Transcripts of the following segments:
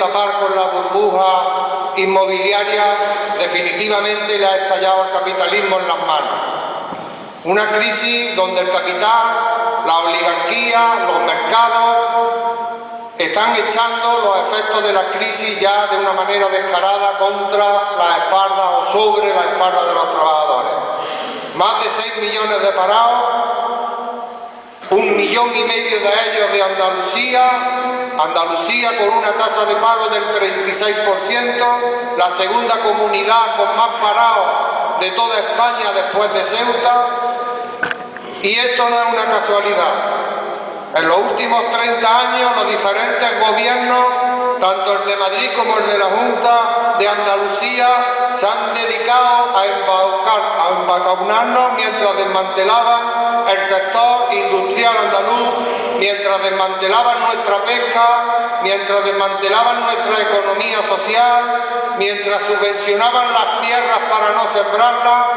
tapar con la burbuja inmobiliaria, definitivamente le ha estallado el capitalismo en las manos. Una crisis donde el capital, la oligarquía, los mercados están echando los efectos de la crisis ya de una manera descarada contra la espalda o sobre la espalda de los trabajadores. Más de 6 millones de parados, 1,5 millones de ellos de Andalucía con una tasa de paro del 36%, la segunda comunidad con más parados de toda España después de Ceuta. Y esto no es una casualidad. En los últimos 30 años los diferentes gobiernos, tanto el de Madrid como el de la Junta de Andalucía, se han dedicado a embaucarnos mientras desmantelaban el sector industrial andaluz, mientras desmantelaban nuestra pesca, mientras desmantelaban nuestra economía social, mientras subvencionaban las tierras para no sembrarlas,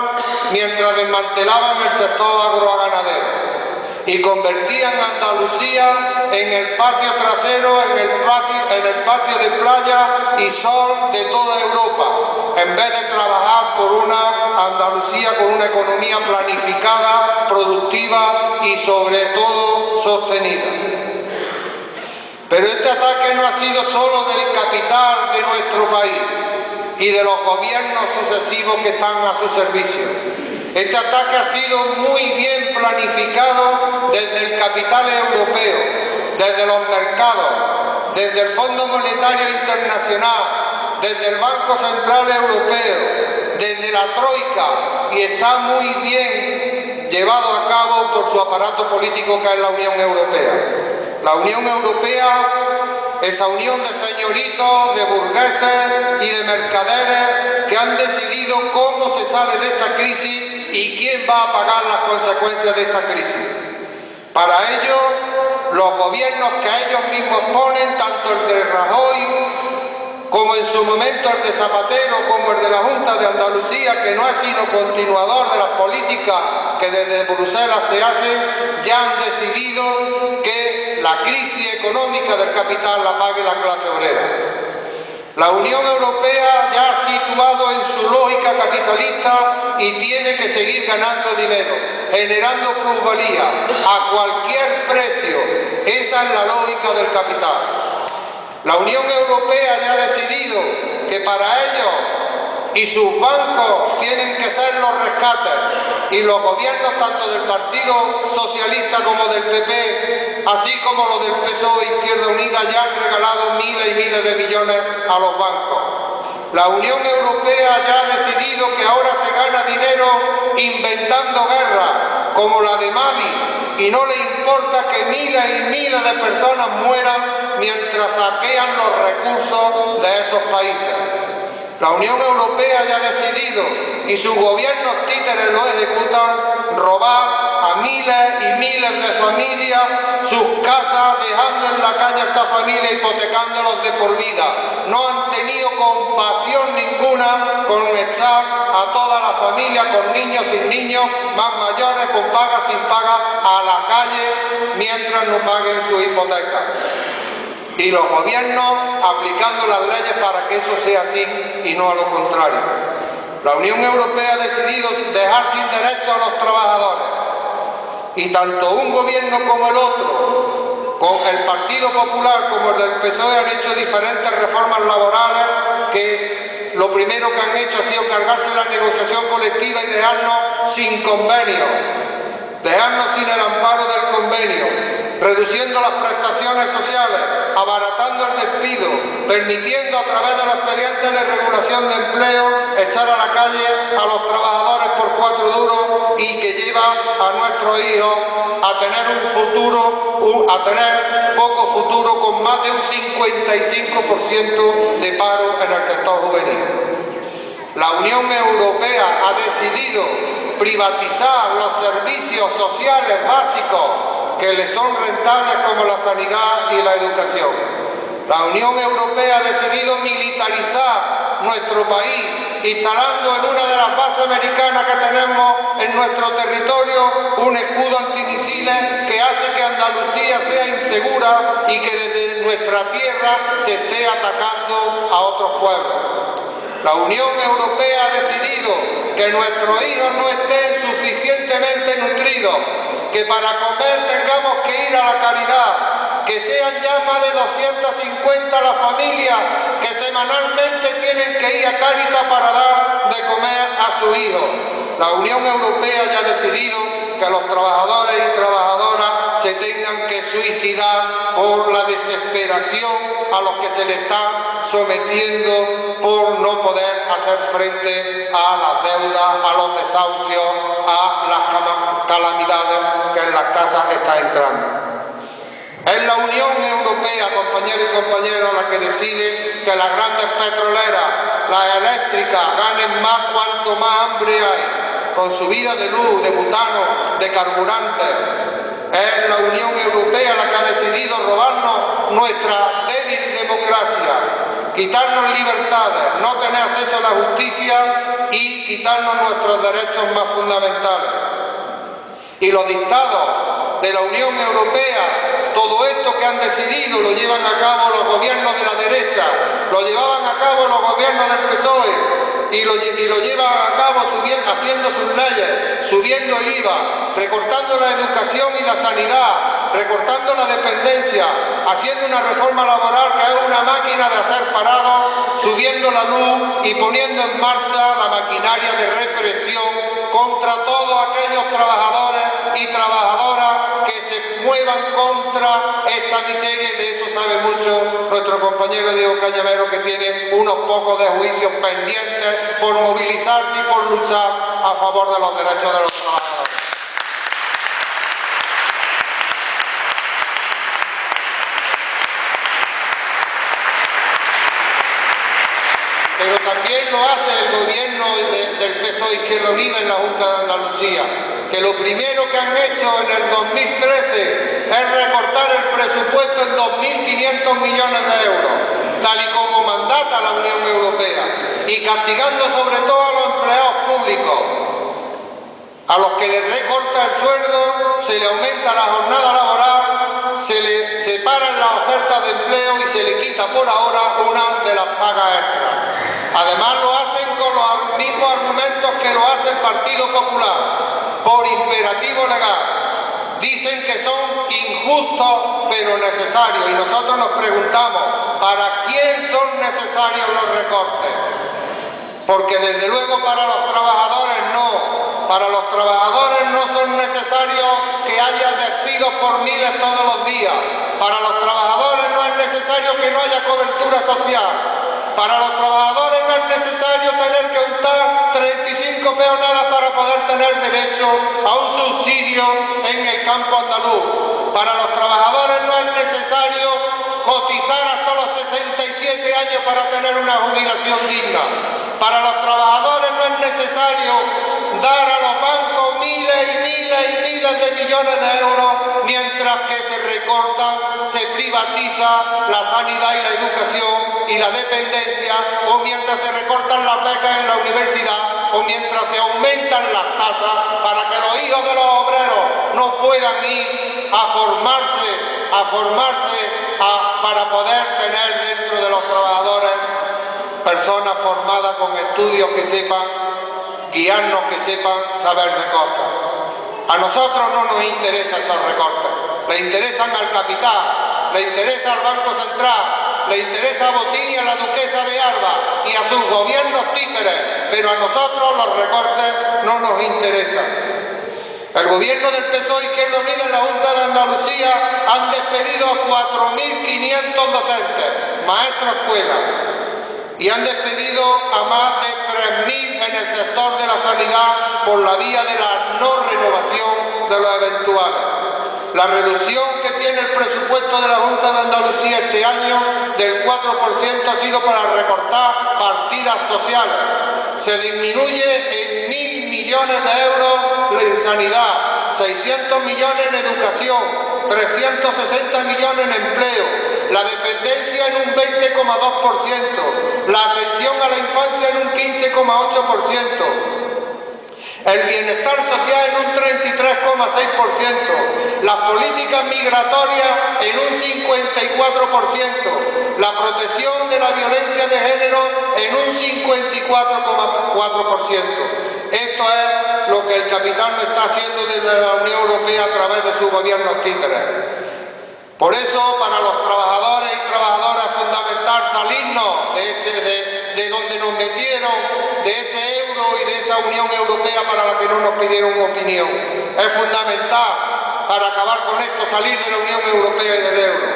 mientras desmantelaban el sector agroganadero. Y convertían a Andalucía en el patio trasero, en el patio de playa y sol de toda Europa, en vez de trabajar por una Andalucía con una economía planificada, productiva y sobre todo sostenida. Pero este ataque no ha sido solo del capital de nuestro país y de los gobiernos sucesivos que están a su servicio. Este ataque ha sido muy bien planificado desde el capital europeo, desde los mercados, desde el Fondo Monetario Internacional, desde el Banco Central Europeo, desde la Troika, y está muy bien llevado a cabo por su aparato político que es la Unión Europea. La Unión Europea, esa unión de señoritos, de burgueses y de mercaderes que han decidido cómo se sale de esta crisis y quién va a pagar las consecuencias de esta crisis. Para ello, los gobiernos que a ellos mismos ponen, tanto el de Rajoy como en su momento el de Zapatero, como el de la Junta de Andalucía, que no es sino continuador de las políticas que desde Bruselas se hacen, ya han decidido que la crisis económica del capital la pague la clase obrera. La Unión Europea ya ha situado en su lógica capitalista y tiene que seguir ganando dinero, generando plusvalía a cualquier precio. Esa es la lógica del capital. La Unión Europea ya ha decidido que para ellos y sus bancos tienen que ser los rescates, y los gobiernos tanto del Partido Socialista como del PP, así como los del PSOE e Izquierda Unida, ya han regalado miles y miles de millones a los bancos. La Unión Europea ya ha decidido que ahora se gana dinero inventando guerras como la de Mali, y no le importa que miles y miles de personas mueran mientras saquean los recursos de esos países. La Unión Europea ya ha decidido, y sus gobiernos títeres lo ejecutan, robar a miles y miles de familias sus casas, dejando en la calle a esta familia, hipotecándolos de por vida. No han tenido compasión ninguna con echar a toda la familia, con niños, sin niños, más mayores, con paga, sin paga, a la calle mientras no paguen su hipoteca. Y los gobiernos aplicando las leyes para que eso sea así y no a lo contrario. La Unión Europea ha decidido dejar sin derechos a los trabajadores, y tanto un gobierno como el otro, con el Partido Popular como el del PSOE, han hecho diferentes reformas laborales que lo primero que han hecho ha sido cargarse la negociación colectiva y dejarnos sin convenio, dejarnos sin el amparo del convenio, reduciendo las prestaciones sociales, abaratando el despido, permitiendo a través de los expedientes de regulación de empleo echar a la calle a los trabajadores por 4 duros, y que lleva a nuestros hijos a tener un futuro, a tener poco futuro, con más de un 55% de paro en el sector juvenil. La Unión Europea ha decidido privatizar los servicios sociales básicos que le son rentables, como la sanidad y la educación. La Unión Europea ha decidido militarizar nuestro país, instalando en una de las bases americanas que tenemos en nuestro territorio un escudo antimisiles que hace que Andalucía sea insegura y que desde nuestra tierra se esté atacando a otros pueblos. La Unión Europea ha decidido que nuestros hijos no estén suficientemente nutridos, que para comer tengamos que ir a la caridad, que sean ya más de 250 las familias que semanalmente tienen que ir a Cáritas para dar de comer a sus hijos. La Unión Europea ya ha decidido que los trabajadores y trabajadoras se tengan que suicidar por la desesperación a los que se le está sometiendo por no poder hacer frente a las deudas, a los desahucios, a las calamidades que en las casas están entrando. Es la Unión Europea, compañeros y compañeras, la que decide que las grandes petroleras, las eléctricas, ganen más cuanto más hambre hay, con subida de luz, de butano, de carburantes. Es la Unión Europea la que ha decidido robarnos nuestra débil democracia, quitarnos libertades, no tener acceso a la justicia y quitarnos nuestros derechos más fundamentales. Y los dictados de la Unión Europea, todo esto que han decidido lo llevan a cabo los gobiernos de la derecha, lo llevaban a cabo los gobiernos del PSOE y lo llevan a cabo haciendo sus leyes, subiendo el IVA, recortando la educación y la sanidad, recortando la dependencia, haciendo una reforma laboral que es una máquina de hacer parados, subiendo la luz y poniendo en marcha la maquinaria de represión contra todos aquellos trabajadores y trabajadoras que se muevan contra esta miseria, y de eso sabe mucho nuestro compañero Diego Cañamero, que tiene unos pocos de juicios pendientes por movilizarse y por luchar a favor de los derechos de los trabajadores. Pero también lo hace el gobierno del PSOE Izquierda Unida en la Junta de Andalucía, que lo primero que han hecho en el 2013 es recortar el presupuesto en 2.500 millones de euros, tal y como mandata la Unión Europea, y castigando sobre todo a los empleados públicos, a los que les recorta el sueldo, se le aumenta la jornada laboral, se le separan las ofertas de empleo y se le quita por ahora una de las pagas extras. Además lo hacen con los mismos argumentos que lo hace el Partido Popular, por imperativo legal. Dicen que son injustos pero necesarios, y nosotros nos preguntamos, ¿para quién son necesarios los recortes? Porque desde luego para los trabajadores no. Para los trabajadores no son necesarios que haya despidos por miles todos los días. Para los trabajadores no es necesario que no haya cobertura social. Para los trabajadores no es necesario tener que untar 35 peonadas para poder tener derecho a un subsidio en el campo andaluz. Para los trabajadores no es necesario cotizar hasta los 67 años para tener una jubilación digna. Para los trabajadores no es necesario dar a los bancos miles y miles y miles de millones de euros, mientras que se recorta, se privatiza la sanidad y la educación y la dependencia, o mientras se recortan las becas en la universidad, o mientras se aumentan las tasas para que los hijos de los obreros no puedan ir a formarse para poder tener dentro de los trabajadores personas formadas con estudios que sepan guiarnos, que sepan saber de cosas. A nosotros no nos interesan esos recortes, le interesan al capital, le interesa al Banco Central, le interesa a Botín y a la Duquesa de Alba y a sus gobiernos títeres, pero a nosotros los recortes no nos interesan. El gobierno del PSOE Izquierda Unida en la Junta de Andalucía han despedido a 4.500 docentes, maestros escuela, y han despedido a más de 3.000 en el sector de la sanidad por la vía de la no renovación de los eventuales. La reducción que tiene el presupuesto de la Junta de Andalucía este año del 4% ha sido para recortar partidas sociales. Se disminuye en 1.000 millones de euros en sanidad, 600 millones en educación, 360 millones en empleo, la dependencia en un 20,2%, la atención a la infancia en un 15,8%, el bienestar social en un 33,6%, las políticas migratorias en un 54%, la protección de la violencia de género en un 54,4%. Esto es lo que el capital no está haciendo desde la Unión Europea a través de sus gobiernos títeres. Por eso, para los trabajadores y trabajadoras es fundamental salirnos de donde nos metieron, de ese euro y de esa Unión Europea para la que no nos pidieron opinión. Es fundamental para acabar con esto salir de la Unión Europea y del euro.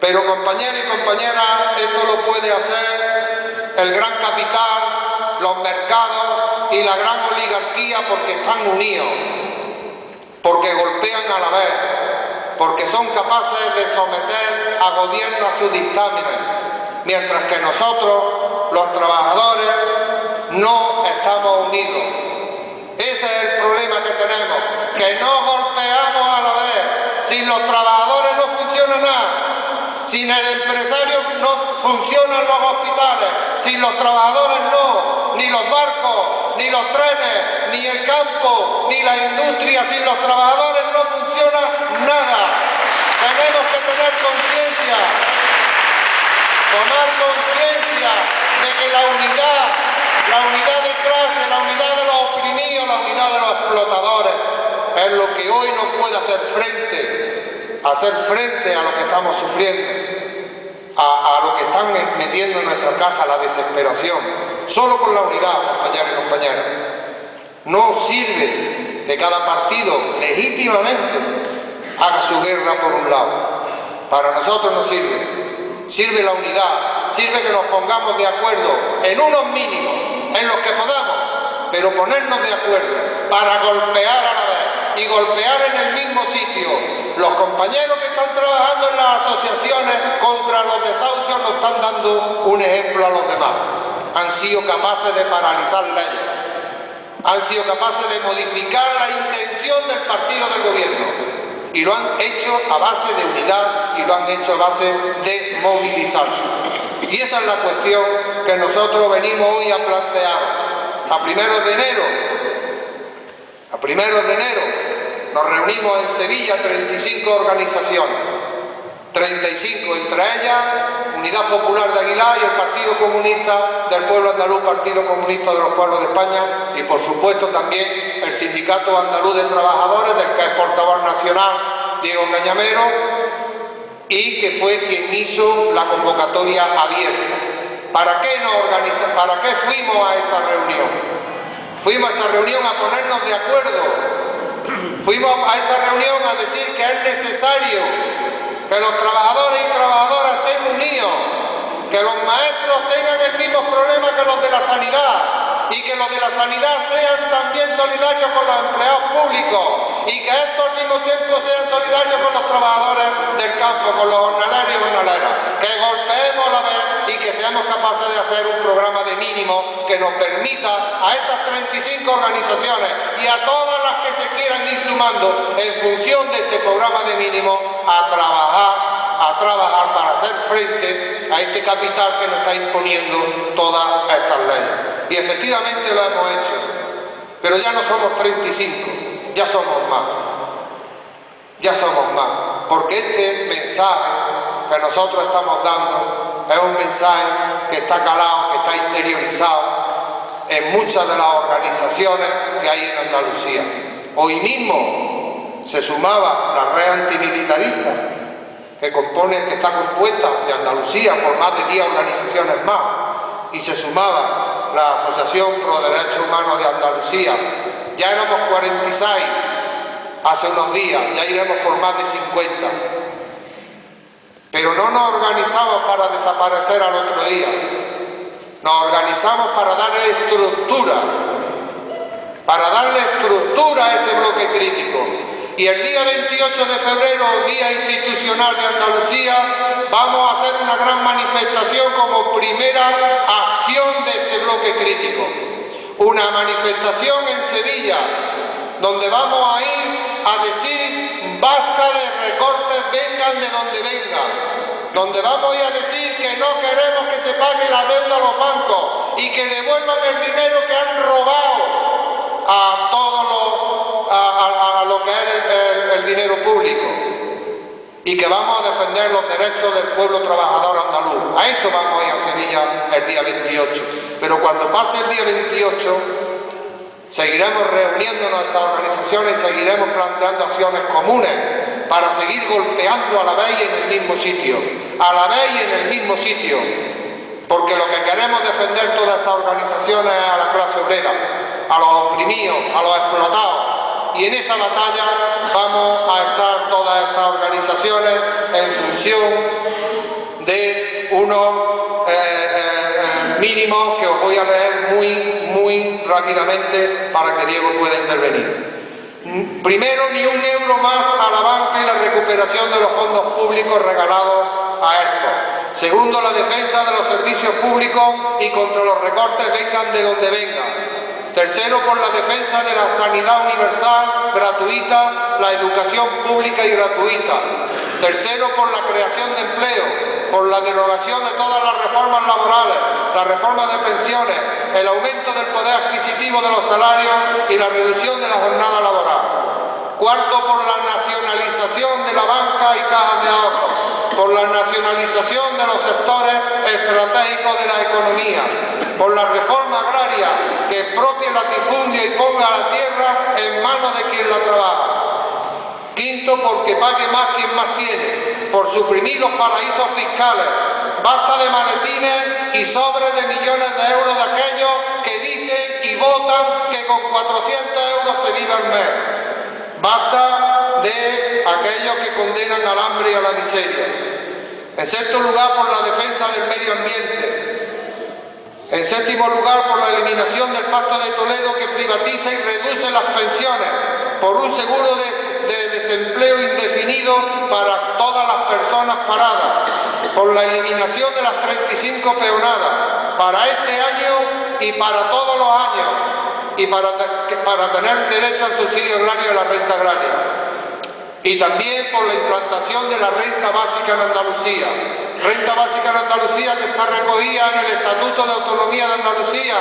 Pero, compañeros y compañeras, esto lo puede hacer el gran capital, los mercados y la gran oligarquía porque están unidos, porque golpean a la vez, porque son capaces de someter a gobierno a sus dictámenes, mientras que nosotros, los trabajadores, no estamos unidos. Ese es el problema que tenemos, que no golpeamos a la vez. Sin los trabajadores no funciona nada, sin el empresario no funcionan los hospitales, sin los trabajadores no, ni los barcos, ni los trenes, ni el campo, ni la industria, sin los trabajadores no funciona nada. Tenemos que tener conciencia, tomar conciencia de que la unidad de clase, la unidad de los oprimidos, la unidad de los explotadores, es lo que hoy nos puede hacer frente a lo que estamos sufriendo, a lo que están metiendo en nuestra casa, la desesperación. Solo con la unidad, compañeros y compañeras. No sirve que cada partido legítimamente haga su guerra por un lado. Para nosotros no sirve. Sirve la unidad, sirve que nos pongamos de acuerdo en unos mínimos, en los que podamos, pero ponernos de acuerdo para golpear a la vez y golpear en el mismo sitio. Los compañeros que están trabajando en las asociaciones contra los desahucios nos están dando un ejemplo a los demás. Han sido capaces de paralizar leyes, han sido capaces de modificar la intención del partido del gobierno y lo han hecho a base de unidad y lo han hecho a base de movilizarse. Y esa es la cuestión que nosotros venimos hoy a plantear. A primeros de enero nos reunimos en Sevilla 35 organizaciones, 35, entre ellas Unidad Popular de Aguilar y el Partido Comunista del Pueblo Andaluz, Partido Comunista de los Pueblos de España, y por supuesto también el Sindicato Andaluz de Trabajadores, del que es portavoz nacional Diego Cañamero, y que fue quien hizo la convocatoria abierta. ¿Para qué fuimos a esa reunión? Fuimos a esa reunión a ponernos de acuerdo. Fuimos a esa reunión a decir que es necesario que los trabajadores y trabajadoras estén unidos, que los maestros tengan el mismo problema que los de la sanidad y que los de la sanidad sean también solidarios con los empleados públicos y que estos al mismo tiempo sean solidarios con los trabajadores del campo, con los jornaleros y jornaleras, que golpeemos a la vez y que seamos capaces de hacer un programa de mínimo que nos permita a estas 35 organizaciones y a todas las que se quieran ir sumando en función de este programa de mínimo a trabajar para hacer frente a este capital que nos está imponiendo todas estas leyes. Y efectivamente lo hemos hecho, pero ya no somos 35, ya somos más, porque este mensaje que nosotros estamos dando es un mensaje que está calado, que está interiorizado en muchas de las organizaciones que hay en Andalucía. Hoy mismo se sumaba la red antimilitarista, que está compuesta de Andalucía por más de 10 organizaciones más, y se sumaba la Asociación Pro Derechos Humanos de Andalucía. Ya éramos 46 hace unos días, ya iremos por más de 50. Pero no nos organizamos para desaparecer al otro día, nos organizamos para darle estructura a ese bloque crítico. Y el día 28 de febrero, Día Institucional de Andalucía, vamos a hacer una gran manifestación como primera acción de este bloque crítico. Una manifestación en Sevilla, donde vamos a ir a decir basta de recortes, vengan de donde vengan. Donde vamos a ir a decir que no queremos que se pague la deuda a los bancos y que devuelvan el dinero que han robado a lo que es el dinero público, y que vamos a defender los derechos del pueblo trabajador andaluz. A eso vamos a ir a Sevilla el día 28. Pero cuando pase el día 28, seguiremos reuniéndonos estas organizaciones y seguiremos planteando acciones comunes para seguir golpeando a la vez y en el mismo sitio. A la vez y en el mismo sitio. Porque lo que queremos defender todas estas organizaciones es a la clase obrera, a los oprimidos, a los explotados. Y en esa batalla vamos a estar todas estas organizaciones en función de unos mínimos que os voy a leer muy rápidamente para que Diego pueda intervenir. Primero, ni un euro más a la banca y la recuperación de los fondos públicos regalados a estos. Segundo, la defensa de los servicios públicos y contra los recortes vengan de donde vengan. Tercero, por la defensa de la sanidad universal, gratuita, la educación pública y gratuita. Tercero, por la creación de empleo, por la derogación de todas las reformas laborales, la reforma de pensiones, el aumento del poder adquisitivo de los salarios y la reducción de la jornada laboral. Cuarto, por la nacionalización de la banca y cajas de ahorros, por la nacionalización de los sectores estratégicos de la economía, por la reforma agraria que expropie el latifundio y ponga a la tierra en manos de quien la trabaja. Quinto, porque pague más quien más tiene, por suprimir los paraísos fiscales. Basta de maletines y sobres de millones de euros de aquellos que dicen y votan que con 400 euros se vive al mes. Basta de aquellos que condenan al hambre y a la miseria. En sexto lugar, por la defensa del medio ambiente. En séptimo lugar, por la eliminación del Pacto de Toledo que privatiza y reduce las pensiones, por un seguro de desempleo indefinido para todas las personas paradas, por la eliminación de las 35 peonadas para este año y para todos los años, y para tener derecho al subsidio agrario de la renta agraria. Y también por la implantación de la renta básica en Andalucía. Renta básica en Andalucía que está recogida en el Estatuto de Autonomía de Andalucía,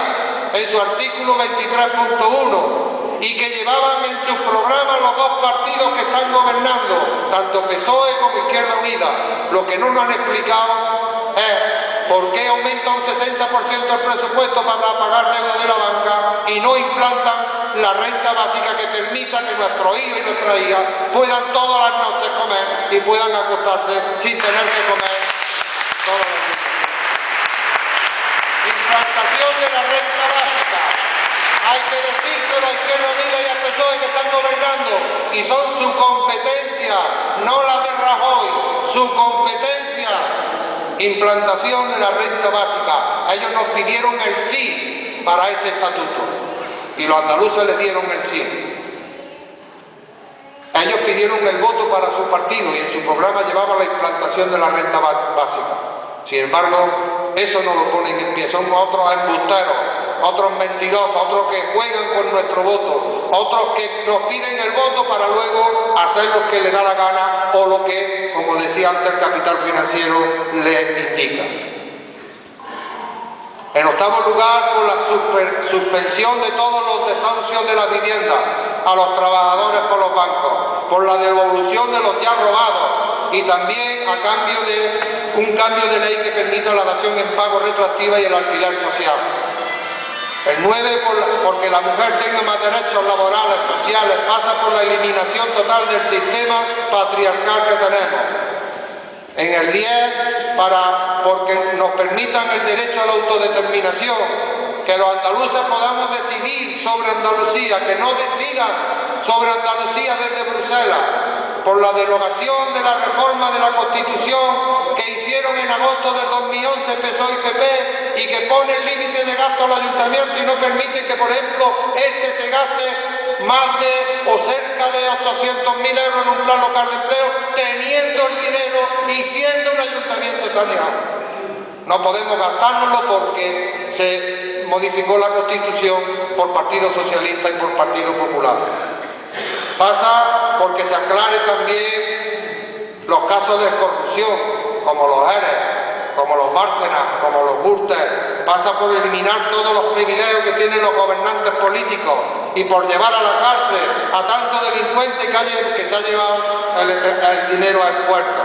en su artículo 23.1, y que llevaban en sus programas los dos partidos que están gobernando, tanto PSOE como Izquierda Unida. Lo que no nos han explicado es por qué aumenta un 60% el presupuesto para pagar deuda de la banca y no implantan la renta básica que permita que nuestros hijos y nuestras hijas puedan todas las noches comer y puedan acostarse sin tener que comer todas las noches. Implantación de la renta básica. Hay que decírselo a Izquierda Unida y a PSOE que están gobernando, y son su competencia, no la de Rajoy, su competencia. Implantación de la renta básica. Ellos nos pidieron el sí para ese estatuto y los andaluces les dieron el sí. Ellos pidieron el voto para su partido y en su programa llevaba la implantación de la renta básica. Sin embargo, eso no lo ponen en pie. Son otros embusteros, otros mentirosos, otros que juegan con nuestro voto, otros que nos piden el voto para luego hacer lo que les da la gana o lo que, como decía antes, el capital financiero les indica. En octavo lugar, por la suspensión de todos los desahucios de la vivienda a los trabajadores por los bancos, por la devolución de los ya robados y también a cambio de un cambio de ley que permita la dación en pago retroactiva y el alquiler social. El 9, porque la mujer tenga más derechos laborales, sociales, pasa por la eliminación total del sistema patriarcal que tenemos. En el 10, porque nos permitan el derecho a la autodeterminación, que los andaluces podamos decidir sobre Andalucía, que no decidan sobre Andalucía desde Bruselas, por la derogación de la reforma de la Constitución que hicieron en agosto del 2011 PSOE y PP y que pone el límite de gasto al ayuntamiento y no permite que, por ejemplo, se gaste más de o cerca de 800.000 euros en un plan local de empleo, teniendo el dinero y siendo un ayuntamiento saneado. No podemos gastárnoslo porque se modificó la Constitución por Partido Socialista y por Partido Popular. Pasa porque se aclare también los casos de corrupción, como los ERE, como los Bárcenas, como los Gürtel. Pasa por eliminar todos los privilegios que tienen los gobernantes políticos y por llevar a la cárcel a tanto delincuente que se ha llevado el dinero al puerto.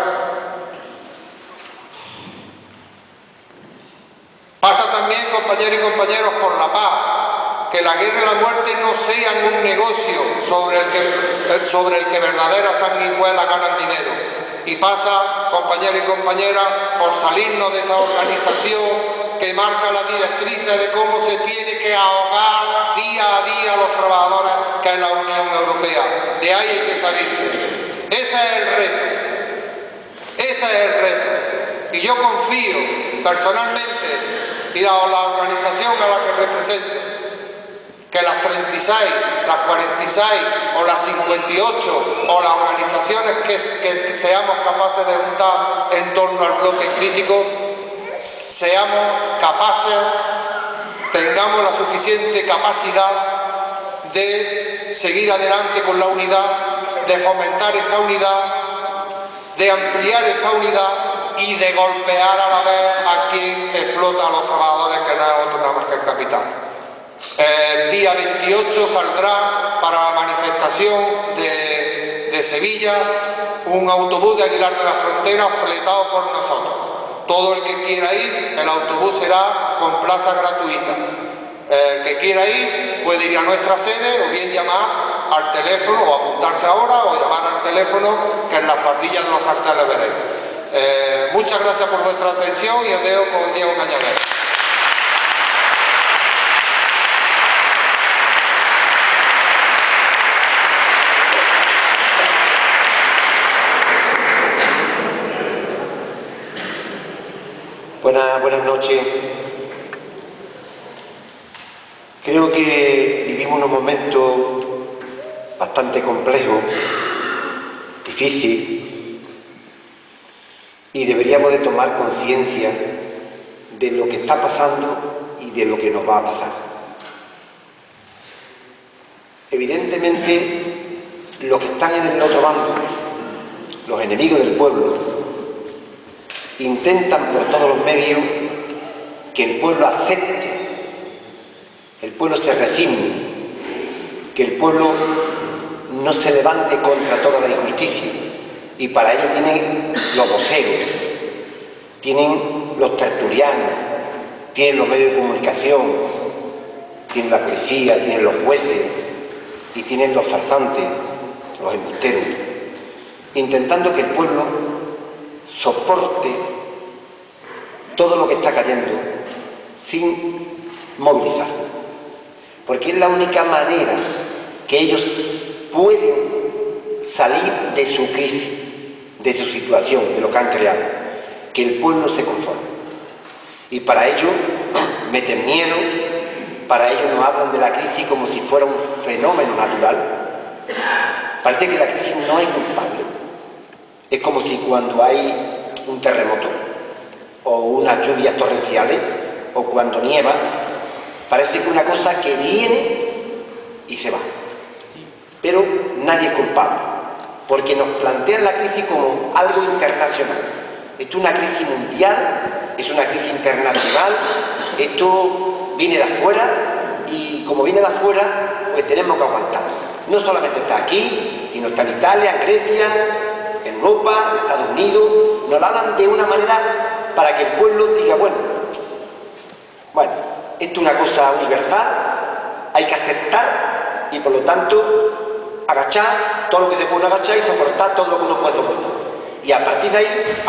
Pasa también, compañeros y compañeros, por la paz, que la guerra y la muerte no sean un negocio sobre el que verdaderas sanguijuelas ganan dinero. Y pasa, compañeros y compañeras, por salirnos de esa organización que marca las directrices de cómo se tiene que ahogar día a día a los trabajadores, que es la Unión Europea. De ahí hay que salirse. Ese es el reto. Ese es el reto. Y yo confío personalmente, y la organización a la que represento, que las 36, las 46 o las 58 o las organizaciones que seamos capaces de juntar en torno al bloque crítico, seamos capaces, tengamos la suficiente capacidad de seguir adelante con la unidad, de fomentar esta unidad, de ampliar esta unidad y de golpear a la vez a quien explota a los trabajadores, que no es otro nada más que el capital. El día 28 saldrá para la manifestación de Sevilla un autobús de Aguilar de la Frontera fletado por nosotros. Todo el que quiera ir, el autobús será con plaza gratuita. El que quiera ir puede ir a nuestra sede o bien llamar al teléfono o apuntarse ahora o llamar al teléfono que en las fardillas de los carteles veréis. Muchas gracias por vuestra atención y os dejo con Diego Cañaveral. Buenas noches. Creo que vivimos unos momentos bastante complejos, difíciles, y deberíamos de tomar conciencia de lo que está pasando y de lo que nos va a pasar. Evidentemente, los que están en el otro bando, los enemigos del pueblo, intentan por todos los medios que el pueblo acepte, el pueblo se resigne, que el pueblo no se levante contra toda la injusticia. Y para ello tienen los voceros, tienen los tertulianos, tienen los medios de comunicación, tienen la policía, tienen los jueces y tienen los farsantes, los embusteros, intentando que el pueblo soporte todo lo que está cayendo sin movilizar, porque es la única manera que ellos pueden salir de su crisis, de su situación, de lo que han creado, que el pueblo se conforme. Y para ello meten miedo, para ello nos hablan de la crisis como si fuera un fenómeno natural. Parece que la crisis no es culpable. Es como si cuando hay un terremoto o unas lluvias torrenciales o cuando nieva, parece que una cosa que viene y se va. Pero nadie es culpable, porque nos plantean la crisis como algo internacional. Esto es una crisis mundial, es una crisis internacional, esto viene de afuera y como viene de afuera, pues tenemos que aguantar. No solamente está aquí, sino está en Italia, en Grecia, en Europa, en Estados Unidos. Nos lo hablan de una manera para que el pueblo diga, bueno, esto es una cosa universal, hay que aceptar y por lo tanto agachar todo lo que se puede agachar y soportar todo lo que uno puede soportar. Y a partir de ahí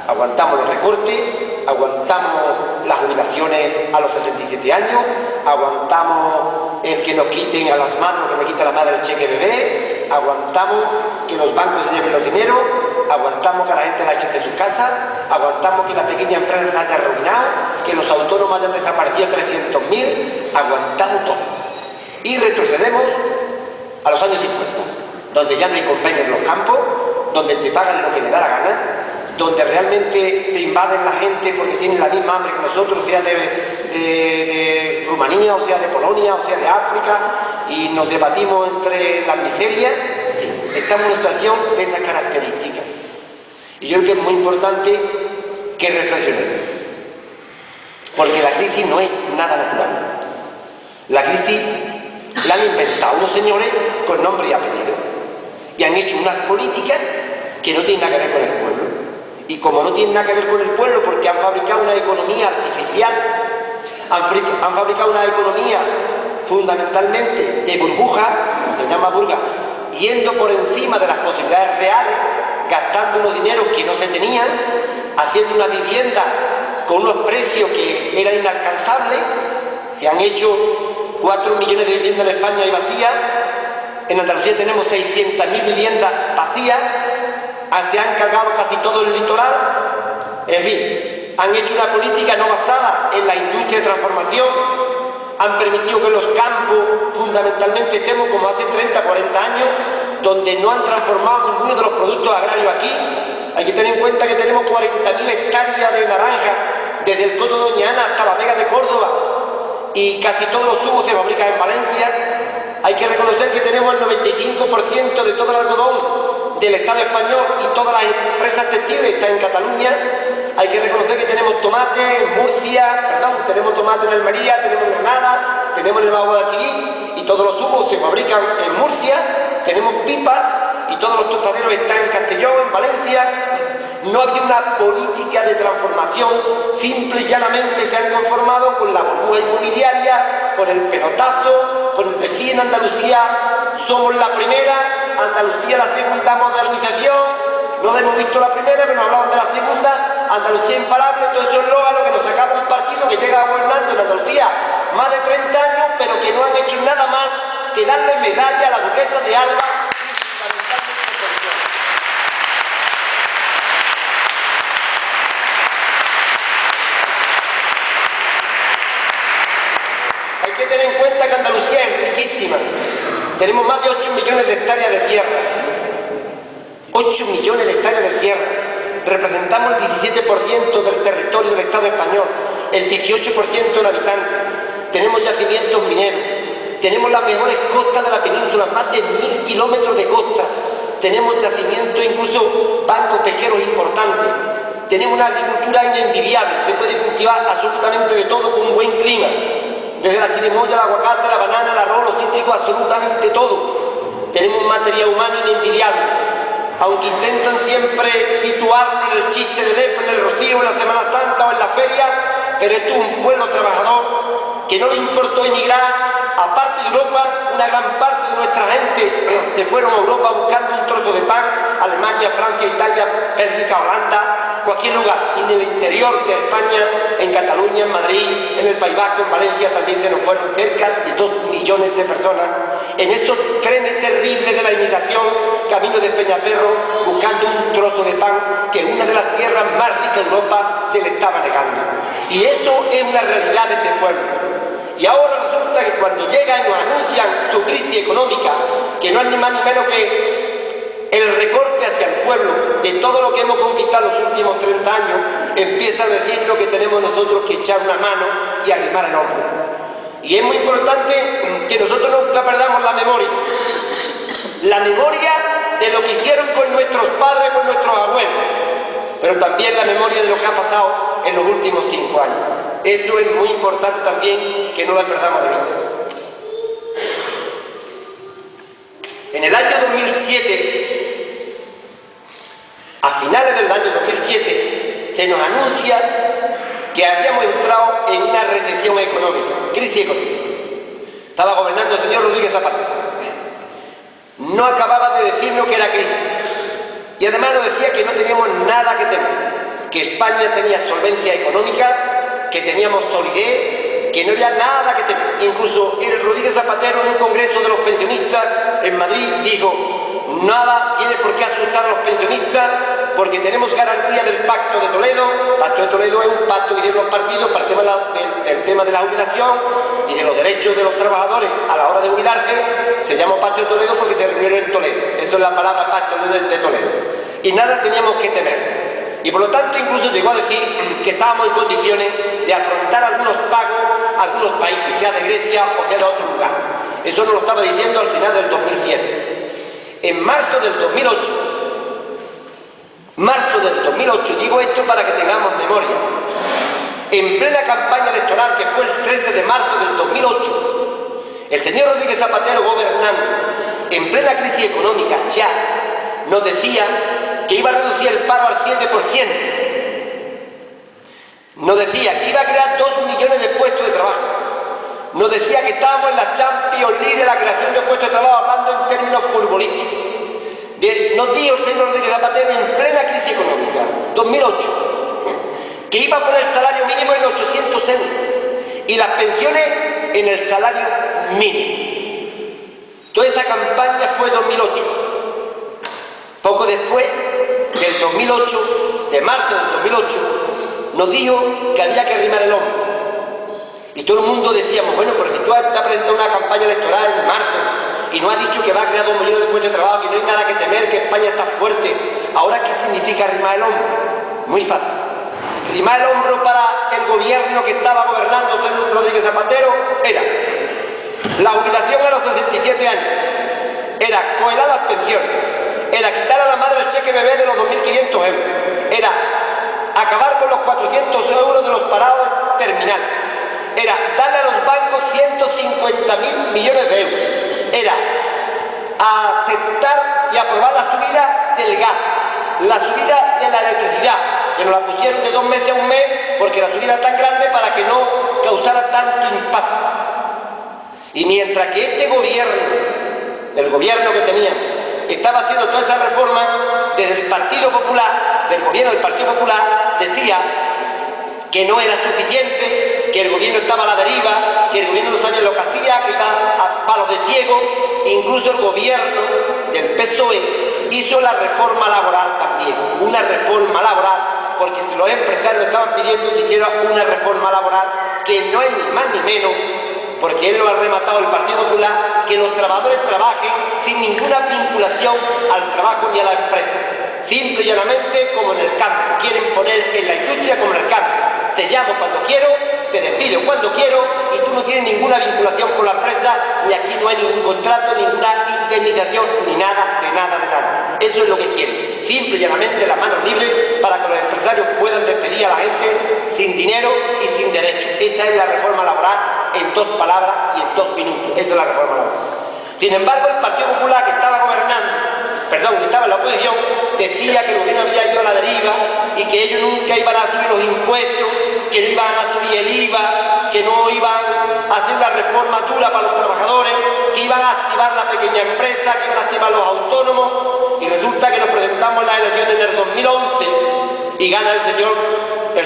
aguantamos los recortes, aguantamos las jubilaciones a los 67 años, aguantamos el que nos quiten a las manos, que me quita la madre el cheque bebé, aguantamos que los bancos se lleven los dineros, aguantamos que la gente la eche de sus casas, aguantamos que las pequeñas empresas se hayan arruinado, que los autónomos hayan desaparecido 300.000, aguantamos todo. Y retrocedemos a los años 50, donde ya no hay convenios en los campos, donde te pagan lo que le da la gana, donde realmente te invaden la gente porque tienen la misma hambre que nosotros, sea de Rumanía, o sea de Polonia, o sea de África, y nos debatimos entre las miserias. Sí, estamos en una situación de esas características. Y yo creo que es muy importante que reflexionemos, porque la crisis no es nada natural. La crisis La han inventado unos señores con nombre y apellido. Y han hecho unas políticas que no tienen nada que ver con el pueblo. Y como no tienen nada que ver con el pueblo, porque han fabricado una economía artificial, han fabricado una economía fundamentalmente de burbuja, se llama burbuja, yendo por encima de las posibilidades reales, gastando unos dineros que no se tenían, haciendo una vivienda con unos precios que eran inalcanzables. Se han hecho 4 millones de viviendas en España y vacías. En Andalucía tenemos 600.000 viviendas vacías. Se han cargado casi todo el litoral. En fin, han hecho una política no basada en la industria de transformación. Han permitido que los campos fundamentalmente estemos como hace 30, 40 años, donde no han transformado ninguno de los productos agrarios aquí. Hay que tener en cuenta que tenemos 40.000 hectáreas de naranja desde el Coto de Doña Ana hasta la Vega de Córdoba, y casi todos los zumos se fabrican en Valencia. Hay que reconocer que tenemos el 95% de todo el algodón del Estado español y todas las empresas textiles están en Cataluña. Hay que reconocer que tenemos tomate en Murcia, tenemos tomate en Almería, tenemos en Granada, tenemos en el Bajo de Alquiví, y todos los zumos se fabrican en Murcia. Tenemos pipas y todos los tostaderos están en Castellón, en Valencia. No había una política de transformación, simple y llanamente se han conformado con la burbuja inmobiliaria, con el pelotazo, con decir en Andalucía somos la primera, Andalucía la segunda modernización. No hemos visto la primera, pero nos hablaban de la segunda. Andalucía imparable, todo eso es lo que nos sacamos un partido que llega gobernando en Andalucía más de 30 años, pero que no han hecho nada más que darle medalla a la duquesa de Alba. Hay que tener en cuenta que Andalucía es riquísima. Tenemos más de 8 millones de hectáreas de tierra. 8 millones de hectáreas de tierra. Representamos el 17% del territorio del Estado español, el 18% en habitantes. Tenemos yacimientos mineros. Tenemos las mejores costas de la península, más de 1000 kilómetros de costa. Tenemos yacimientos, incluso bancos pesqueros importantes. Tenemos una agricultura inenvidiable. Se puede cultivar absolutamente de todo con un buen clima. Desde la chirimoya, el aguacate, la banana, el arroz, los cítricos, absolutamente todo. Tenemos un material humano inenvidiable. Aunque intentan siempre situarlo en el chiste del Epo, en el Rocío, en la Semana Santa o en la feria, pero esto es un pueblo trabajador que no le importó emigrar. Aparte de Europa, una gran parte de nuestra gente se fueron a Europa buscando un trozo de pan. Alemania, Francia, Italia, Bélgica, Holanda, cualquier lugar. Y en el interior de España, en Cataluña, en Madrid, en el País Vasco, en Valencia, también se nos fueron cerca de 2 millones de personas en esos trenes terribles de la inmigración, camino de Peñaperro, buscando un trozo de pan que una de las tierras más ricas de Europa se le estaba negando. Y eso es una realidad de este pueblo. Y ahora resulta que cuando llegan y nos anuncian su crisis económica, que no es ni más ni menos que el recorte hacia el pueblo de todo lo que hemos conquistado los últimos 30 años, empiezan diciendo que tenemos nosotros que echar una mano y arrimar el hombro. Y es muy importante que nosotros nunca perdamos la memoria de lo que hicieron con nuestros padres, con nuestros abuelos, pero también la memoria de lo que ha pasado en los últimos 5 años. Eso es muy importante también, que no la perdamos de vista. En el año 2007, a finales del año 2007, se nos anuncia que habíamos entrado en una recesión económica, crisis económica. Estaba gobernando el señor Rodríguez Zapatero. No acababa de decirnos que era crisis. Y además nos decía que no teníamos nada que temer, que España tenía solvencia económica, que teníamos solidez, que no había nada que temer. Incluso el Rodríguez Zapatero en un congreso de los pensionistas en Madrid dijo: nada tiene por qué asustar a los pensionistas porque tenemos garantía del Pacto de Toledo. El Pacto de Toledo es un pacto que hicieron los partidos para el tema de la jubilación y de los derechos de los trabajadores a la hora de jubilarse. Se llama Pacto de Toledo porque se reunieron en Toledo. Eso es la palabra Pacto de Toledo. Y nada teníamos que temer. Y por lo tanto incluso llegó a decir que estábamos en condiciones de afrontar algunos pagos a algunos países, sea de Grecia o sea de otro lugar. Eso nos lo estaba diciendo al final del 2007. En marzo del 2008, digo esto para que tengamos memoria, en plena campaña electoral, que fue el 13 de marzo del 2008, El señor Rodríguez Zapatero, gobernando en plena crisis económica ya, nos decía que iba a reducir el paro al 7%. Nos decía que iba a crear 2 millones de puestos de trabajo. Nos decía que estábamos en la Champions League de la creación de puestos de trabajo, hablando en términos futbolísticos. Nos dijo el señor Rodríguez Zapatero en plena crisis económica, 2008, que iba a poner el salario mínimo en 800 euros y las pensiones en el salario mínimo. Toda esa campaña fue 2008. Poco después del 2008, de marzo del 2008, nos dijo que había que arrimar el hombro. Y todo el mundo decíamos, bueno, pero si tú has presentado una campaña electoral en marzo y no has dicho que va a crear 2 millones de puestos de trabajo, que no hay nada que temer, que España está fuerte, ¿ahora qué significa arrimar el hombro? Muy fácil. Arrimar el hombro para el gobierno que estaba gobernando señor Rodríguez Zapatero era la jubilación a los 67 años, era congelar las pensiones, era quitar a la madre el cheque bebé de los 2.500 euros, era acabar con los 400 euros de los parados terminales, era darle a los bancos 150.000 millones de euros, era aceptar y aprobar la subida del gas, la subida de la electricidad, que nos la pusieron de 2 meses a 1 mes porque la subida era tan grande para que no causara tanto impacto. Y mientras que este gobierno, el gobierno que teníamos, estaba haciendo toda esa reforma, desde el Partido Popular, del gobierno del Partido Popular, decía que no era suficiente, que el gobierno estaba a la deriva, que el gobierno no sabía lo que hacía, que iba a palos de ciego. Incluso el gobierno del PSOE hizo la reforma laboral también, una reforma laboral, porque si los empresarios estaban pidiendo que hiciera una reforma laboral, que no es ni más ni menos, porque él lo ha rematado el Partido Popular, que los trabajadores trabajen sin ninguna vinculación al trabajo ni a la empresa. Simple y llanamente como en el campo. Quieren poner en la industria como en el campo. Te llamo cuando quiero, te despido cuando quiero y tú no tienes ninguna vinculación con la empresa y aquí no hay ningún contrato, ninguna indemnización, ni nada, de nada, de nada. Eso es lo que quieren. Simple y llanamente las manos libres para que los empresarios puedan despedir a la gente sin dinero y sin derecho. Esa es la reforma laboral en 2 palabras y en 2 minutos. Esa es la reforma laboral. Sin embargo, el Partido Popular que estaba gobernando, que estaba en la oposición, decía que el gobierno había ido a la deriva y que ellos nunca iban a subir los impuestos, que no iban a subir el IVA, que no iban a hacer una reforma dura para los trabajadores, que iban a activar la pequeña empresa, que iban a activar los autónomos. Y resulta que nos presentamos en las elecciones en el 2011 y gana el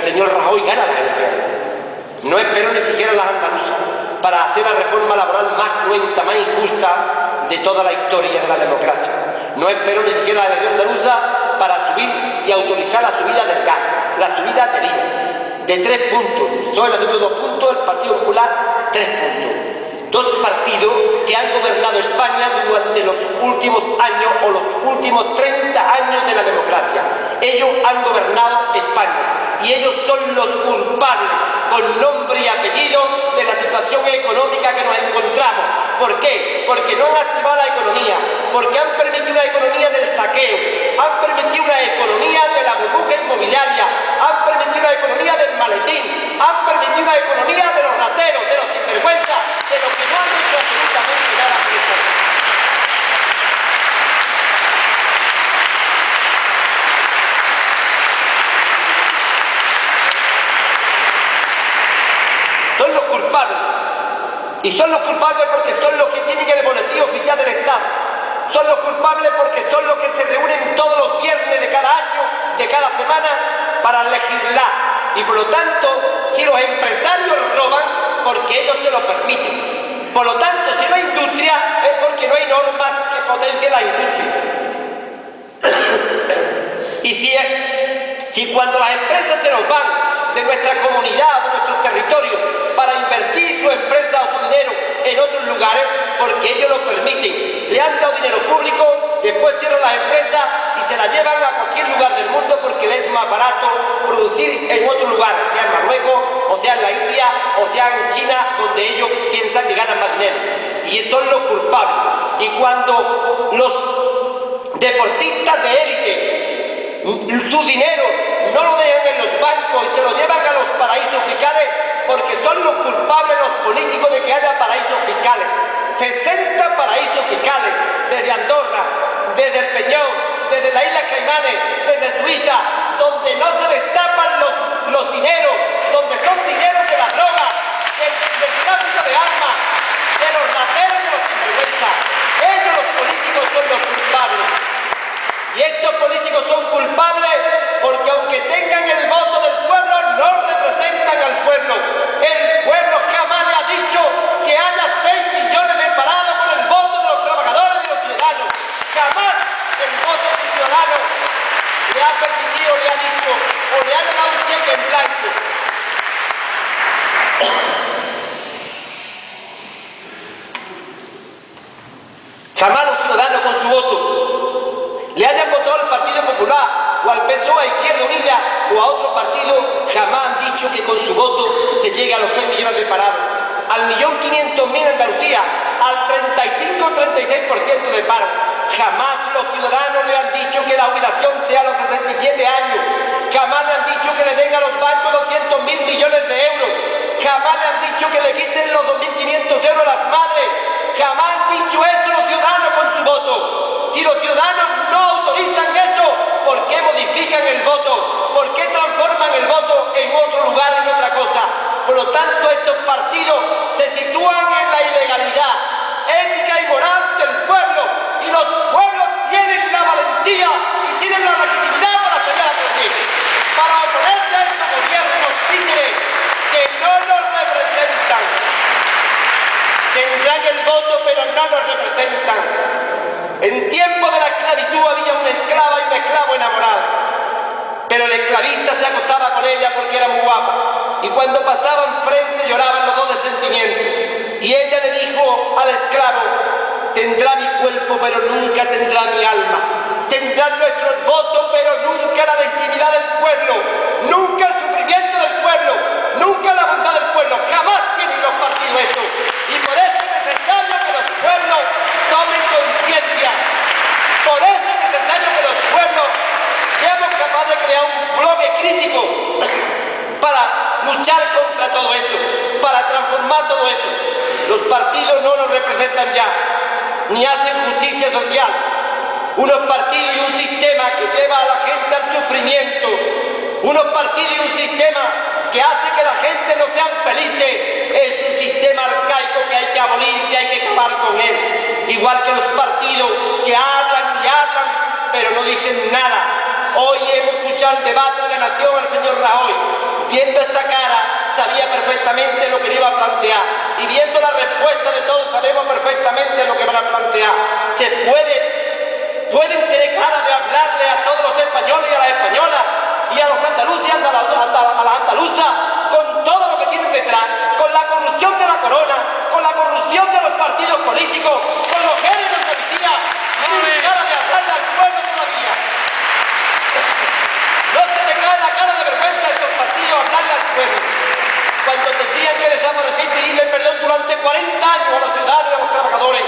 señor Rajoy gana las elecciones. No esperó ni siquiera las andaluzas para hacer la reforma laboral más cruenta, más injusta de toda la historia de la democracia. No esperó ni siquiera la elección andaluza para subir y autorizar la subida del gas, la subida del IVA, de 3 puntos. Solo ha subido 2 puntos, el Partido Popular 3 puntos. 2 partidos que han gobernado España durante los últimos años o los últimos 30 años de la democracia. Ellos han gobernado España y ellos son los culpables con nombre y apellido de la situación económica que nos encontramos. ¿Por qué? Porque no han activado la economía, porque han permitido una economía del saqueo, han permitido una economía de la burbuja inmobiliaria, han permitido una economía del maletín, han permitido una economía de los rateros, de los sinvergüenzas, de los que no han hecho absolutamente nada por esto. Son los culpables. Y son los culpables porque son los que tienen el boletín oficial del Estado. Son los culpables porque son los que se reúnen todos los viernes de cada año, de cada semana, para legislar. Y por lo tanto, si los empresarios roban, porque ellos se lo permiten. Por lo tanto, si no hay industria, es porque no hay normas que potencien la industria. Y si cuando las empresas se nos van de nuestra comunidad, de nuestros territorios, para invertir su empresa o su dinero en otros lugares, porque ellos lo permiten, le han dado dinero público, después cierran las empresas y se las llevan a cualquier lugar del mundo porque les es más barato producir en otro lugar, sea en Marruecos, o sea en la India, o sea en China, donde ellos piensan que ganan más dinero. Y son los culpables. Y cuando los deportistas de élite, su dinero no lo dejan en los bancos y se lo llevan a los paraísos fiscales, porque son los culpables los políticos de que haya paraísos fiscales. dicho que con su voto se llegue a los 6 millones de parados, al 1.500.000 en Andalucía, al 35 o 36% de paro. Jamás los ciudadanos le han dicho que la jubilación sea a los 67 años. Jamás le han dicho que le den a los bancos 200.000 millones de euros. Jamás le han dicho que le quiten los 2.500 euros a las madres. Jamás han dicho eso los ciudadanos con su voto. Si los ciudadanos no autorizan eso, ¿por qué modifican el voto? ¿Por qué transforman el voto en otro lugar, en otra cosa? Por lo tanto, estos partidos se sitúan en la ilegalidad ética y moral del pueblo, y los pueblos tienen la valentía y tienen la legitimidad para salir a la calle, para oponerse a estos gobiernos títeres que no nos representan. Tendrán el voto, pero no nos representan. En tiempo de la esclavitud había una esclava y un esclavo enamorado, pero el esclavista se acostaba con ella porque era muy guapa, y cuando pasaban frente lloraban los dos de sentimiento, y ella le dijo al esclavo: tendrá mi cuerpo, pero nunca tendrá mi alma. Tendrán nuestros votos, pero nunca la legitimidad del pueblo, nunca el sufrimiento del pueblo, nunca la bondad del pueblo. Jamás tienen los partidos esto. Y por eso es necesario que los pueblos tomen conciencia. Por eso es necesario que los pueblos seamos capaces de crear un bloque crítico para luchar contra todo esto, para transformar todo esto. Los partidos no nos representan ya, ni hacen justicia social. Unos partidos y un sistema que lleva a la gente al sufrimiento, unos partidos y un sistema que hace que la gente no sean felices, es un sistema arcaico que hay que abolir, que hay que acabar con él. Igual que los partidos que hablan y hablan, pero no dicen nada. Hoy hemos escuchado el debate de la Nación al señor Rajoy. Viendo esa cara, sabía perfectamente lo que le iba a plantear. Y viendo la respuesta de todos, sabemos perfectamente lo que van a plantear. Se pueden tener ganas de hablarle a todos los españoles y a las españolas, y a los andaluces y a las andaluzas, con todo lo que tienen detrás, con la corrupción de la corona, con la corrupción de los partidos políticos, con los géneros de Andalucía. Tienen ganas de hablarle al pueblo todavía. No se le cae la cara de vergüenza a estos partidos hablarle al pueblo, cuando tendrían que desaparecer y pedirle perdón durante 40 años a los ciudadanos y a los trabajadores,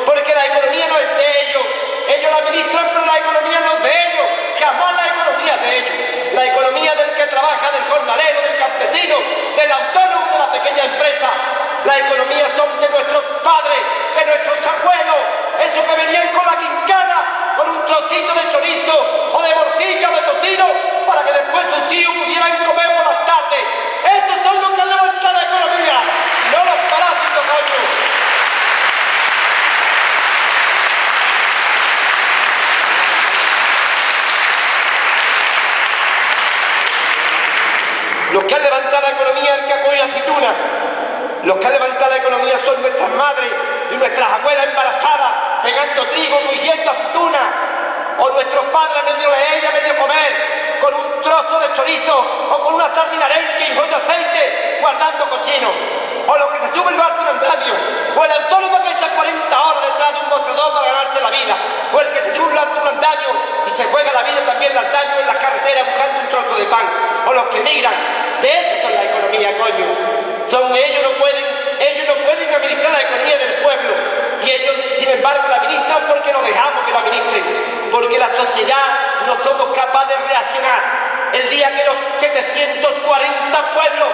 porque la economía no es de ellos. Ellos la administran, pero la economía no es de ellos. Jamás la economía es de ellos. La economía del que trabaja, del jornalero, del campesino, del autónomo, de la pequeña empresa. La economía son de nuestros padres, de nuestros abuelos, esos que venían con la quincana, con un trocito de chorizo o de morcilla o de tocino, para que después sus hijos pudieran comer por las tardes. Esos son los que han levantado la economía, no los parásitos, coño. Los que han levantado la economía, el que acoge aceituna. Los que han levantado la economía son nuestras madres y nuestras abuelas embarazadas, pegando trigo, cogiendo aceituna. O nuestros padres medio leer, medio comer, con un trozo de chorizo o con una sardina arenque y de aceite, guardando cochino. O los que se suben los altos andamios, o el autónomo que echa 40 horas detrás de un mostrador para ganarse la vida, o el que se sube los altos andamios y se juega la vida también en el andamio en la carretera buscando un trozo de pan. O los que migran. De eso es la economía, coño. Ellos no pueden administrar la economía del pueblo, y ellos, sin embargo, la administran porque nos dejamos que la administren, porque la sociedad no somos capaces de reaccionar. El día que los 740 pueblos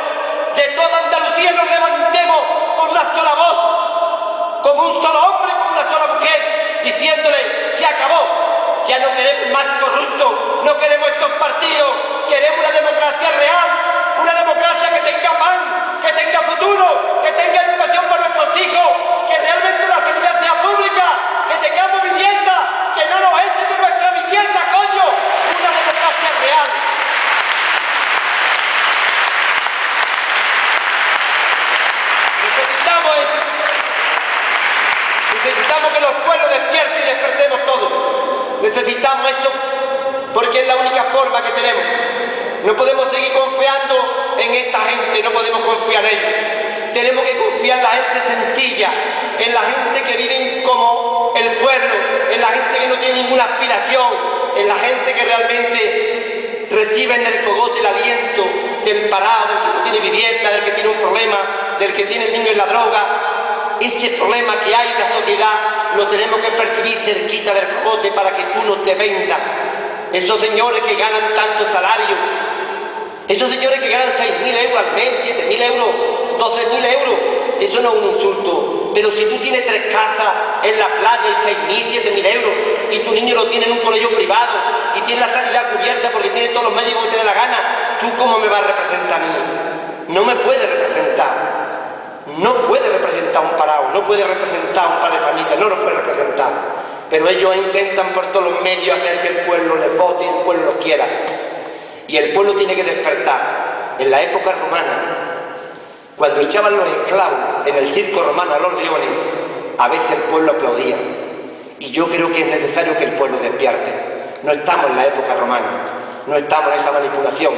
de toda Andalucía nos levantemos con una sola voz, como un solo hombre, como una sola mujer, diciéndole: se acabó, ya no queremos más corruptos, no queremos estos partidos, queremos una democracia real, una democracia que tenga pan, que tenga futuro, que tenga educación para nuestros hijos, que realmente la sanidad sea pública, que tengamos vivienda, que no nos echen de nuestra vivienda, coño, una democracia real. Necesitamos eso. Necesitamos que los pueblos despierten y despertemos todos. Necesitamos eso porque es la única forma que tenemos. No podemos seguir confiando en esta gente, no podemos confiar en ellos. Tenemos que confiar en la gente sencilla, en la gente que vive como el pueblo, en la gente que no tiene ninguna aspiración, en la gente que realmente recibe percibe en el cogote el aliento del parado, del que no tiene vivienda, del que tiene un problema, del que tiene el niño en la droga. Ese problema que hay en la sociedad lo tenemos que percibir cerquita del cogote para que tú no te vendas. Esos señores que ganan tanto salario, esos señores que ganan 6.000 euros al mes, 7.000 euros, 12.000 euros, eso no es un insulto. Pero si tú tienes 3 casas en la playa y 6.000, 7.000 euros, y tu niño lo tiene en un colegio privado, y tiene la sanidad cubierta porque tiene todos los médicos que te dé la gana, ¿tú cómo me vas a representar a mí? No me puede representar. No puede representar un parado, no puede representar un padre de familia, no lo puede representar. Pero ellos intentan por todos los medios hacer que el pueblo les vote y el pueblo los quiera. Y el pueblo tiene que despertar. En la época romana, cuando echaban los esclavos en el circo romano a los leones, a veces el pueblo aplaudía. Y yo creo que es necesario que el pueblo despierte. No estamos en la época romana, no estamos en esa manipulación.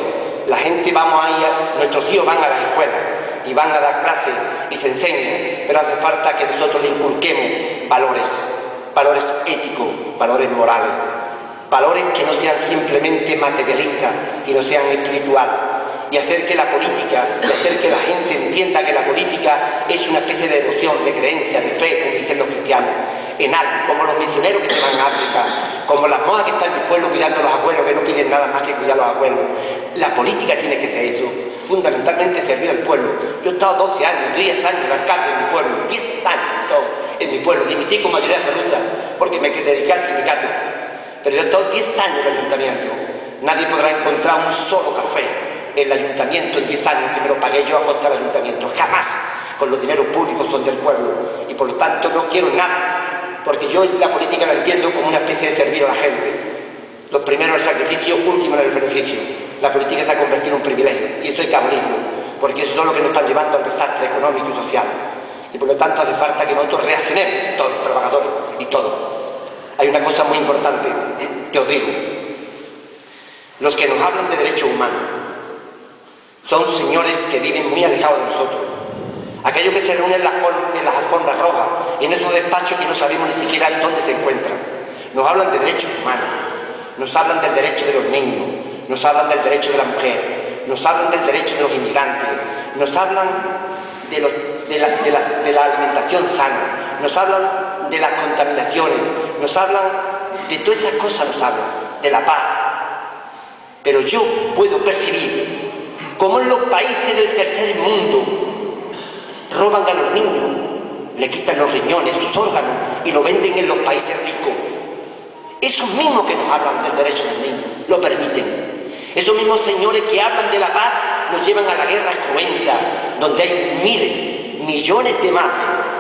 La gente vamos a ir, nuestros hijos van a las escuelas y van a dar clases y se enseñan, pero hace falta que nosotros le inculquemos valores éticos, valores morales, valores que no sean simplemente materialistas, sino sean espirituales, y hacer que la política, y hacer que la gente entienda que la política es una especie de devoción, de creencia, de fe, como dicen los cristianos, en algo, como los misioneros que se van a África, como las monjas que están en mi pueblo cuidando a los abuelos, que no piden nada más que cuidar a los abuelos. La política tiene que ser eso, fundamentalmente servir al pueblo. Yo he estado 12 años, 10 años de alcalde en mi pueblo, 10 años en mi pueblo, dimití con mayoría absoluta porque me dediqué al sindicato, pero yo he estado 10 años en el ayuntamiento. Nadie podrá encontrar un solo café en el ayuntamiento en 10 años que me lo pagué yo a costa del ayuntamiento, jamás, con los dineros públicos son del pueblo, y por lo tanto no quiero nada, porque yo la política la entiendo como una especie de servir a la gente. Lo primero el sacrificio, último el beneficio. La política se ha convertido en un privilegio, y eso hay que abolirlo, porque eso es lo que nos están llevando al desastre económico y social, y por lo tanto hace falta que nosotros reaccionemos, todos los trabajadores y todos. Hay una cosa muy importante que os digo: los que nos hablan de derechos humanos son señores que viven muy alejados de nosotros, aquellos que se reúnen en las alfombras rojas, en esos despachos que no sabemos ni siquiera dónde se encuentran. Nos hablan de derechos humanos, nos hablan del derecho de los niños, nos hablan del derecho de la mujer, nos hablan del derecho de los inmigrantes, nos hablan de la alimentación sana, nos hablan de las contaminaciones, nos hablan de todas esas cosas, nos hablan de la paz. Pero yo puedo percibir cómo en los países del tercer mundo roban a los niños, le quitan los riñones, sus órganos, y lo venden en los países ricos. Esos mismos que nos hablan del derecho del niño lo permiten. Esos mismos señores que hablan de la paz nos llevan a la guerra cruenta, donde hay miles, millones de madres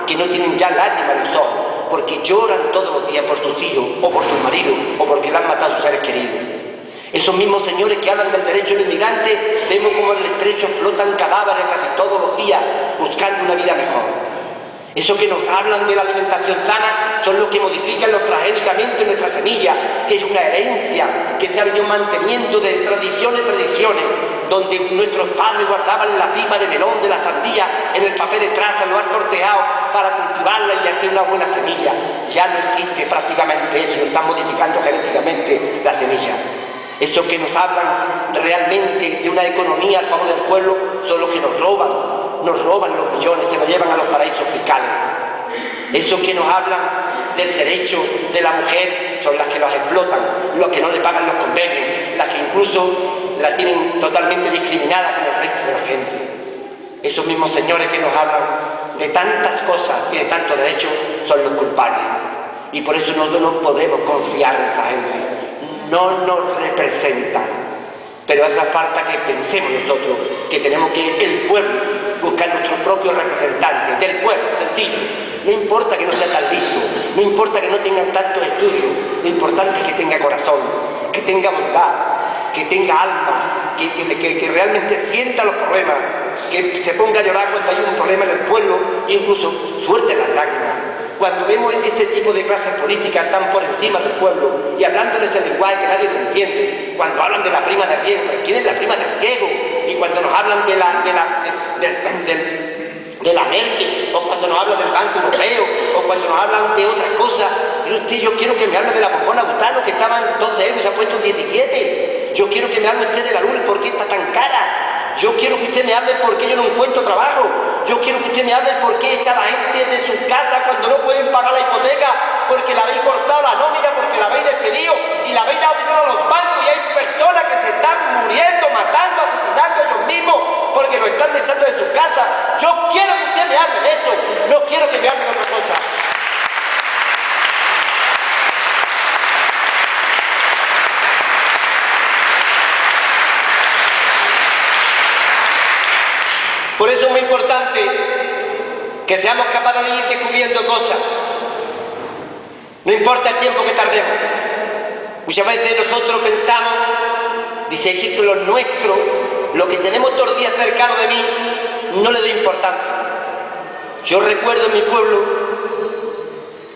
que no tienen ya lágrimas en los ojos, porque lloran todos los días por sus hijos, o por sus maridos, o porque le han matado a sus seres queridos. Esos mismos señores que hablan del derecho del inmigrante, vemos como en el estrecho flotan cadáveres casi todos los días, buscando una vida mejor. Esos que nos hablan de la alimentación sana son los que modifican transgénicamente nuestra semilla, que es una herencia que se ha venido manteniendo de tradiciones en tradiciones, donde nuestros padres guardaban la pipa de melón de la sandía en el papel de traza, lo han cortejado para cultivarla y hacer una buena semilla. Ya no existe prácticamente eso, no están modificando genéticamente la semilla. Esos que nos hablan realmente de una economía a favor del pueblo son los que nos roban los millones, se los llevan a los paraísos fiscales. Esos que nos hablan del derecho de la mujer son las que los explotan, los que no le pagan los convenios, las que incluso la tienen totalmente discriminada con el resto de la gente. Esos mismos señores que nos hablan de tantas cosas y de tantos derechos son los culpables. Y por eso nosotros no podemos confiar en esa gente. No nos representan. Pero hace falta que pensemos nosotros que tenemos que el pueblo buscar nuestros propios representantes del pueblo, sencillo. No importa que no sea tan listo, no importa que no tengan tantos estudios, lo importante es que tenga corazón, que tenga bondad, que tenga alma, que realmente sienta los problemas, que se ponga a llorar cuando hay un problema en el pueblo, incluso suelte las lágrimas. Cuando vemos ese tipo de clases políticas tan por encima del pueblo y hablándoles el lenguaje que nadie lo entiende, cuando hablan de la prima de riego, ¿quién es la prima de riego? Y cuando nos hablan de la Merkel, o cuando nos hablan del Banco Europeo, o cuando nos hablan de otras cosas, yo quiero que me hablen de la bombona butano, que estaban 12 euros y se ha puesto 17. Yo quiero que me hable usted de la luz, ¿por qué está tan cara? Yo quiero que usted me hable por qué yo no encuentro trabajo. Yo quiero que usted me hable por qué echa a la gente de su casa cuando no pueden pagar la hipoteca, porque la habéis cortado la nómina, porque la habéis despedido y la habéis dado dinero a los bancos y hay personas que se están muriendo, matando, asesinando ellos mismos porque lo están echando de su casa. Yo quiero que usted me hable de eso, no quiero que me hable de otra cosa. Por eso es muy importante que seamos capaces de ir descubriendo cosas. No importa el tiempo que tardemos. Muchas veces nosotros pensamos, dice que lo nuestro, lo que tenemos todos los días cercano de mí, no le doy importancia. Yo recuerdo en mi pueblo,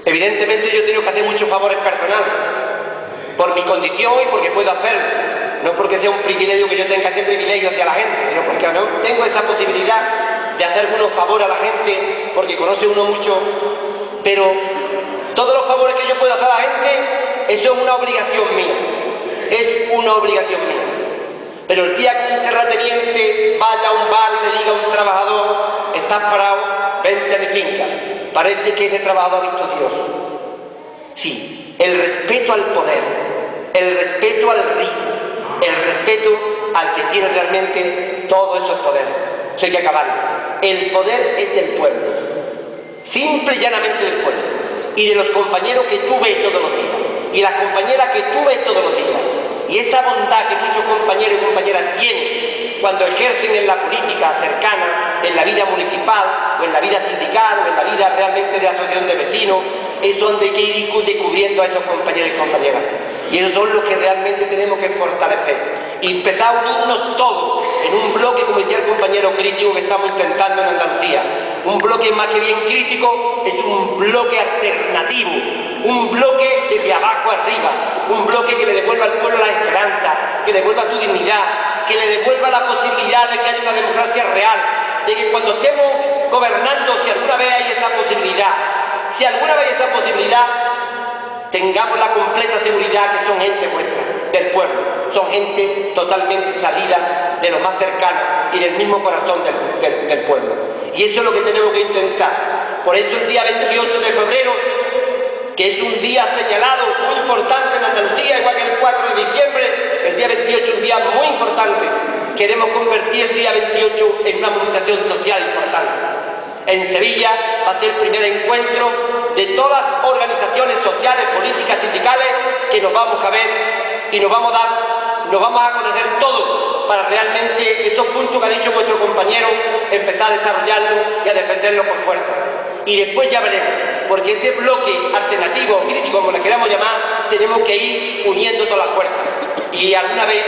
evidentemente yo he tenido que hacer muchos favores personales, por mi condición y porque puedo hacerlo. No porque sea un privilegio que yo tenga que hacer privilegio hacia la gente, sino porque no tengo esa posibilidad de hacer algunos favores a la gente, porque conoce uno mucho, pero todos los favores que yo puedo hacer a la gente, eso es una obligación mía, es una obligación mía. Pero el día que un terrateniente vaya a un bar y le diga a un trabajador, estás parado, vente a mi finca, parece que ese trabajador ha visto a Dios. Sí, el respeto al poder, el respeto al rico, el respeto al que tiene realmente todos esos poderes. Eso hay que acabarlo. El poder es del pueblo, simple y llanamente del pueblo, y de los compañeros que tú ves todos los días, y las compañeras que tú ves todos los días, y esa bondad que muchos compañeros y compañeras tienen cuando ejercen en la política cercana, en la vida municipal, o en la vida sindical, o en la vida realmente de la asociación de vecinos, es donde hay que ir descubriendo a esos compañeros y compañeras. Y esos son los que realmente tenemos que fortalecer. Y empezar a unirnos todos en un bloque, como decía el compañero crítico, que estamos intentando en Andalucía. Un bloque más que bien crítico, es un bloque alternativo, un bloque desde abajo arriba, un bloque que le devuelva al pueblo la esperanza, que le devuelva su dignidad, que le devuelva la posibilidad de que haya una democracia real, de que cuando estemos gobernando, si alguna vez hay esa posibilidad, tengamos la completa seguridad que son gente vuestra, del pueblo, son gente totalmente salida de lo más cercano y del mismo corazón del pueblo. Y eso es lo que tenemos que intentar. Por eso el día 28 de febrero, que es un día señalado muy importante en Andalucía, igual que el 4 de diciembre, el día 28 es un día muy importante. Queremos convertir el día 28 en una movilización social importante. En Sevilla va a ser el primer encuentro de todas las organizaciones sociales, políticas, sindicales, que nos vamos a ver y nos vamos a conocer todos para realmente esos puntos que ha dicho vuestro compañero, empezar a desarrollarlos y a defenderlos con fuerza. Y después ya veremos, porque ese bloque alternativo, crítico, como le queramos llamar, tenemos que ir uniendo todas las fuerzas. Y alguna vez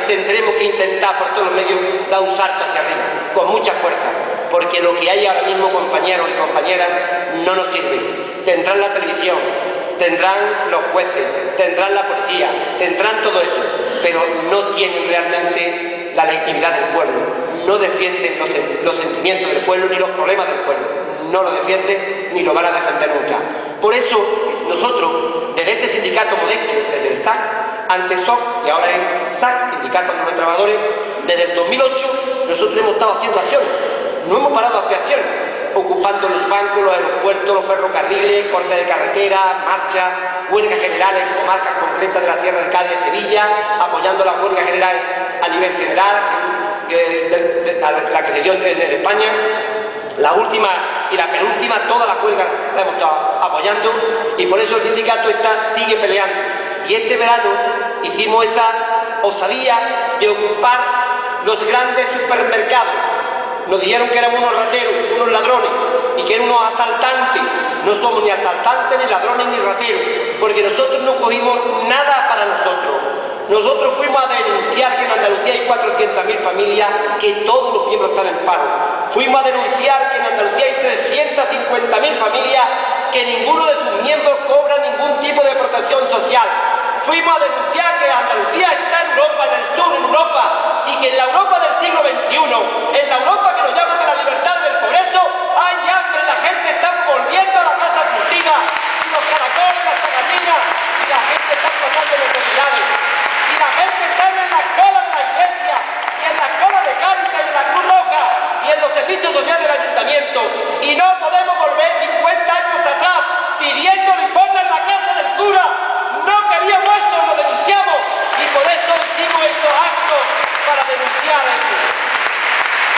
tendremos que intentar por todos los medios dar un salto hacia arriba, con mucha fuerza, porque lo que hay ahora mismo, compañeros y compañeras, no nos sirve. Tendrán la televisión, tendrán los jueces, tendrán la policía, tendrán todo eso, pero no tienen realmente la legitimidad del pueblo, no defienden los sentimientos del pueblo ni los problemas del pueblo, no lo defienden ni lo van a defender nunca. Por eso nosotros, desde este sindicato modesto, desde el SAC, antes SOC y ahora es SAC, Sindicato de los Trabajadores, desde el 2008 nosotros hemos estado haciendo acciones, no hemos parado de hacer acciones, ocupando los bancos, los aeropuertos, los ferrocarriles, cortes de carretera, marchas, huelgas generales en comarcas concretas de la Sierra de Cádiz y Sevilla, apoyando las huelgas generales a nivel general, la que se dio en España, la última y la penúltima, todas las huelgas las hemos estado apoyando, y por eso el sindicato sigue peleando. Y este verano hicimos esa osadía de ocupar los grandes supermercados. Nos dijeron que éramos unos rateros, unos ladrones, y que eran unos asaltantes. No somos ni asaltantes, ni ladrones, ni rateros, porque nosotros no cogimos nada para nosotros. Nosotros fuimos a denunciar que en Andalucía hay 400.000 familias, que todos los miembros están en paro. Fuimos a denunciar que en Andalucía hay 350.000 familias, que ninguno de sus miembros cobra ningún tipo de protección social. Fuimos a denunciar que Andalucía está en Europa, en el sur, en Europa, y que en la Europa del siglo XXI, en la Europa que nos llaman de la libertad del progreso, hay hambre, la gente está volviendo a la casa furtiva, y los caracoles, las tagarninas, y la gente está pasando necesidades. Y y no podemos volver 50 años atrás pidiendo limosna en la casa del cura. No queríamos esto, lo denunciamos y por eso hicimos estos actos para denunciar esto.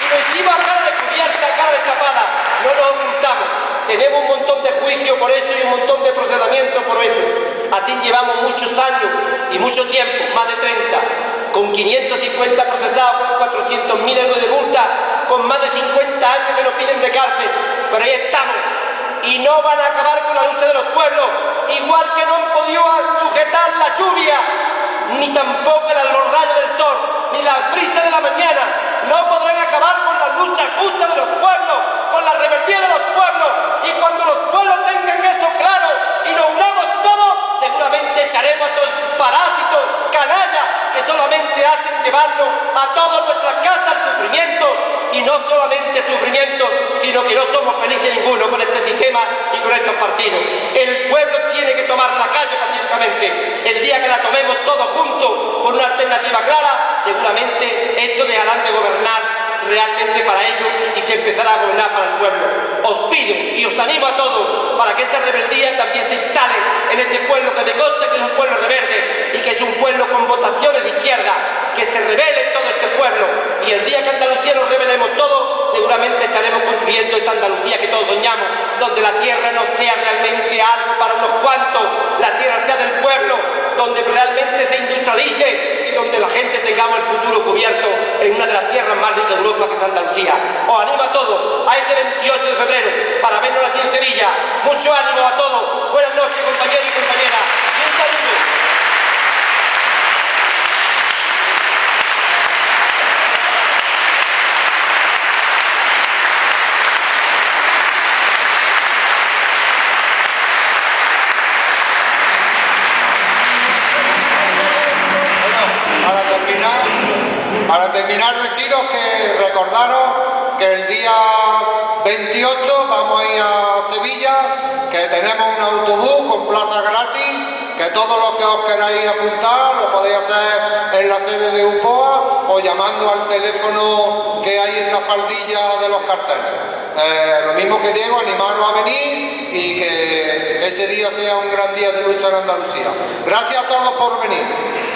Y lo hicimos a cara descubierta, a cara destapada, no nos ocultamos. Tenemos un montón de juicios por eso y un montón de procedimientos por eso. Así llevamos muchos años y mucho tiempo, más de 30, con 550 procesados, con 400.000 euros de multa, con más de 50 años que nos piden de cárcel. Pero ahí estamos. Y no van a acabar con la lucha de los pueblos, igual que no han podido sujetar la lluvia, ni tampoco los rayos del sol, ni las brisas de la mañana. No podrán acabar con la lucha justa de los pueblos, con la rebeldía de los pueblos. Y cuando los pueblos tengan eso claro y nos unamos todos, seguramente echaremos a todos parásitos, canallas, que solamente hacen llevarnos a todas nuestras casas al sufrimiento. Y no solamente el sufrimiento, sino que no somos felices ninguno con este sistema y con estos partidos. El pueblo tiene que tomar la calle pacíficamente. El día que la tomemos todos juntos por una alternativa clara, seguramente esto dejarán de gobernar realmente para ellos y se empezará a gobernar para el pueblo. Os pido y os animo a todos para que esa rebeldía también se instale en este pueblo, que me consta que es un pueblo rebelde y que es un pueblo con votaciones de izquierda, que se rebele todo este pueblo. Y el día que Andalucía nos rebelemos todos, seguramente estaremos construyendo esa Andalucía que todos soñamos, donde la tierra no sea realmente algo para unos cuantos, la tierra sea del pueblo, donde realmente se industrialice y donde la gente tengamos el futuro cubierto en una de las tierras más ricas de Europa, que es Andalucía. Os animo a todos a este 28 de febrero para vernos aquí en Sevilla. Mucho ánimo a todos. Buenas noches, compañeros y compañeras. Y un saludo. Para terminar, deciros que recordaros que el día 28 vamos a ir a Sevilla, que tenemos un autobús con plaza gratis, que todos los que os queráis apuntar lo podéis hacer en la sede de UPOA o llamando al teléfono que hay en la faldilla de los carteles. Lo mismo que Diego, animaros a venir y que ese día sea un gran día de lucha en Andalucía. Gracias a todos por venir.